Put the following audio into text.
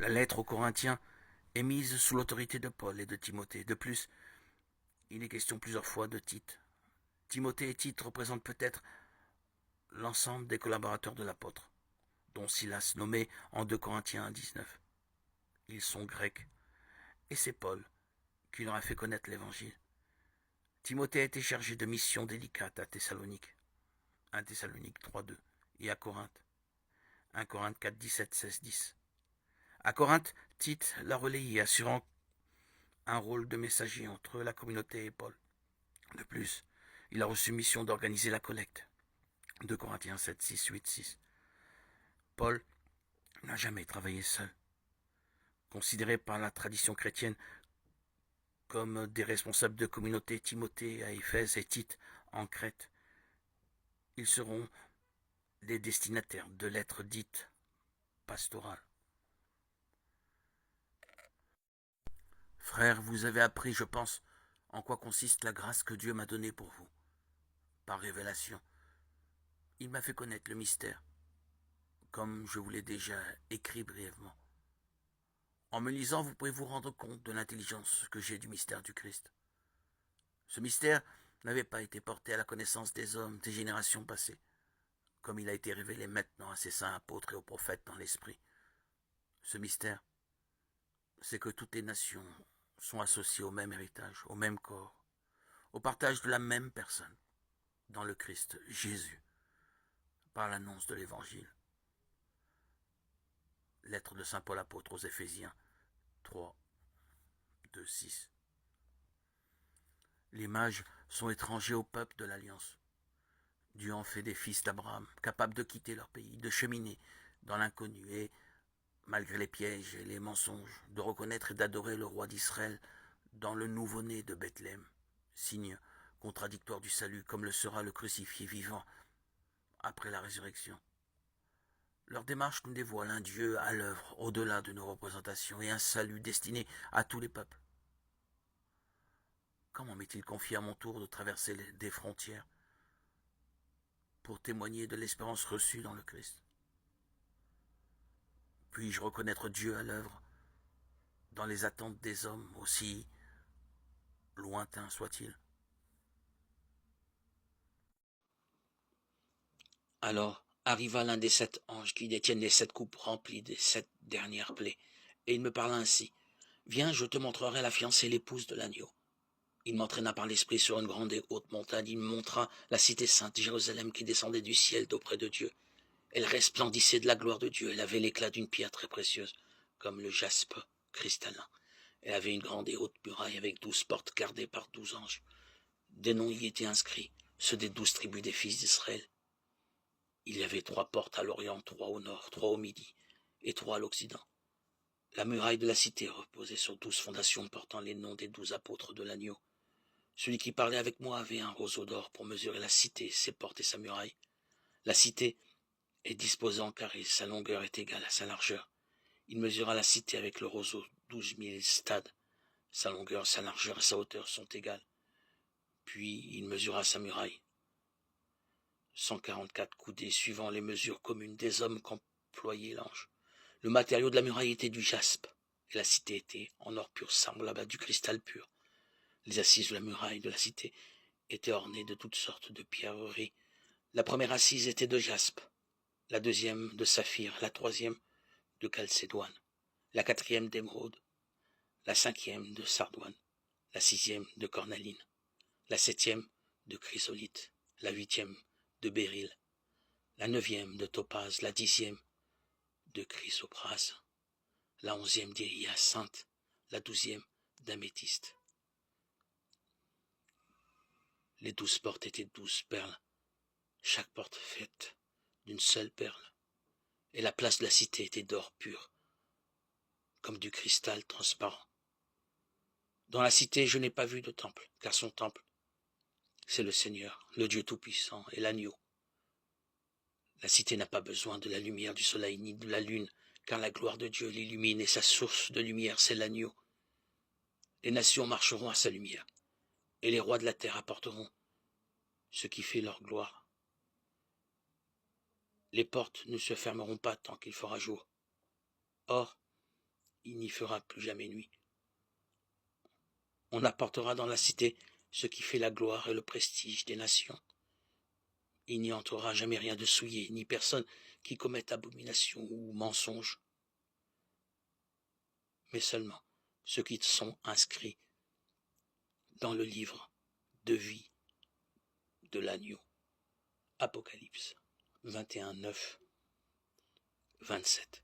La lettre aux Corinthiens est mise sous l'autorité de Paul et de Timothée. De plus, il est question plusieurs fois de Tite. Timothée et Tite représentent peut-être l'ensemble des collaborateurs de l'apôtre, dont Silas nommé en 2 Corinthiens 19. Ils sont grecs, et c'est Paul qui leur a fait connaître l'Évangile. Timothée a été chargé de missions délicates à Thessalonique, 1 Thessalonique 3.2, et à Corinthe, 1 Corinthe 4, 17, 16, 10. À Corinthe, Tite l'a relayé, assurant un rôle de messager entre la communauté et Paul. De plus, il a reçu mission d'organiser la collecte, 2 Corinthiens 7, 6, 8, 6. Paul n'a jamais travaillé seul. Considéré par la tradition chrétienne comme des responsables de communauté, Timothée à Éphèse et Tite en Crète, ils seront les destinataires de lettres dites pastorales. Frères, vous avez appris, je pense, en quoi consiste la grâce que Dieu m'a donnée pour vous. Par révélation, il m'a fait connaître le mystère, comme je vous l'ai déjà écrit brièvement. En me lisant, vous pouvez vous rendre compte de l'intelligence que j'ai du mystère du Christ. Ce mystère n'avait pas été porté à la connaissance des hommes des générations passées, comme il a été révélé maintenant à ses saints apôtres et aux prophètes dans l'Esprit. Ce mystère, c'est que toutes les nations sont associées au même héritage, au même corps, au partage de la même personne, dans le Christ Jésus, par l'annonce de l'Évangile. Lettre de saint Paul apôtre aux Éphésiens 3, 2, 6. Les mages sont étrangers au peuple de l'Alliance. Dieu en fait des fils d'Abraham, capables de quitter leur pays, de cheminer dans l'inconnu et, malgré les pièges et les mensonges, de reconnaître et d'adorer le roi d'Israël dans le nouveau-né de Bethléem, signe contradictoire du salut, comme le sera le crucifié vivant après la résurrection. Leur démarche nous dévoile un Dieu à l'œuvre au-delà de nos représentations et un salut destiné à tous les peuples. Comment m'est-il confié à mon tour de traverser des frontières pour témoigner de l'espérance reçue dans le Christ? Puis-je reconnaître Dieu à l'œuvre dans les attentes des hommes, aussi lointains soient-ils? Alors arriva l'un des 7 anges qui détiennent les 7 coupes remplies des 7 dernières plaies, et il me parla ainsi. Viens, je te montrerai la fiancée, l'épouse de l'agneau. Il m'entraîna par l'esprit sur une grande et haute montagne. Il me montra la cité sainte, Jérusalem, qui descendait du ciel d'auprès de Dieu. Elle resplendissait de la gloire de Dieu. Elle avait l'éclat d'une pierre très précieuse, comme le jaspe cristallin. Elle avait une grande et haute muraille avec 12 portes gardées par 12 anges. Des noms y étaient inscrits, ceux des 12 tribus des fils d'Israël. Il y avait 3 portes à l'orient, 3 au nord, 3 au midi et 3 à l'occident. La muraille de la cité reposait sur 12 fondations portant les noms des 12 apôtres de l'agneau. Celui qui parlait avec moi avait un roseau d'or pour mesurer la cité, ses portes et sa muraille. La cité est disposée en carré, sa longueur est égale à sa largeur. Il mesura la cité avec le roseau 12 000 stades. Sa longueur, sa largeur et sa hauteur sont égales. Puis il mesura sa muraille. 144 coudées suivant les mesures communes des hommes qu'employait l'ange. Le matériau de la muraille était du jaspe, et la cité était en or pur, semblable à du cristal pur. Les assises de la muraille de la cité étaient ornées de toutes sortes de pierreries. La première assise était de jaspe, la deuxième de saphir, la troisième de chalcédoine, la quatrième d'émeraude, la cinquième de sardoine, la sixième de cornaline, la septième de chrysolite, la huitième de béryl, la neuvième de topaze, la dixième de chrysoprase, la onzième d'hyacinthe, la douzième d'améthyste. Les 12 portes étaient 12 perles, chaque porte faite d'une seule perle, et la place de la cité était d'or pur, comme du cristal transparent. Dans la cité, je n'ai pas vu de temple, car son temple, c'est le Seigneur, le Dieu Tout-Puissant et l'agneau. La cité n'a pas besoin de la lumière du soleil ni de la lune, car la gloire de Dieu l'illumine et sa source de lumière, c'est l'agneau. Les nations marcheront à sa lumière, et les rois de la terre apporteront ce qui fait leur gloire. Les portes ne se fermeront pas tant qu'il fera jour. Or, il n'y fera plus jamais nuit. On apportera dans la cité ce qui fait la gloire et le prestige des nations. Il n'y entrera jamais rien de souillé, ni personne qui commette abomination ou mensonge, mais seulement ceux qui sont inscrits dans le livre de vie de l'agneau. Apocalypse 21, 9, 27.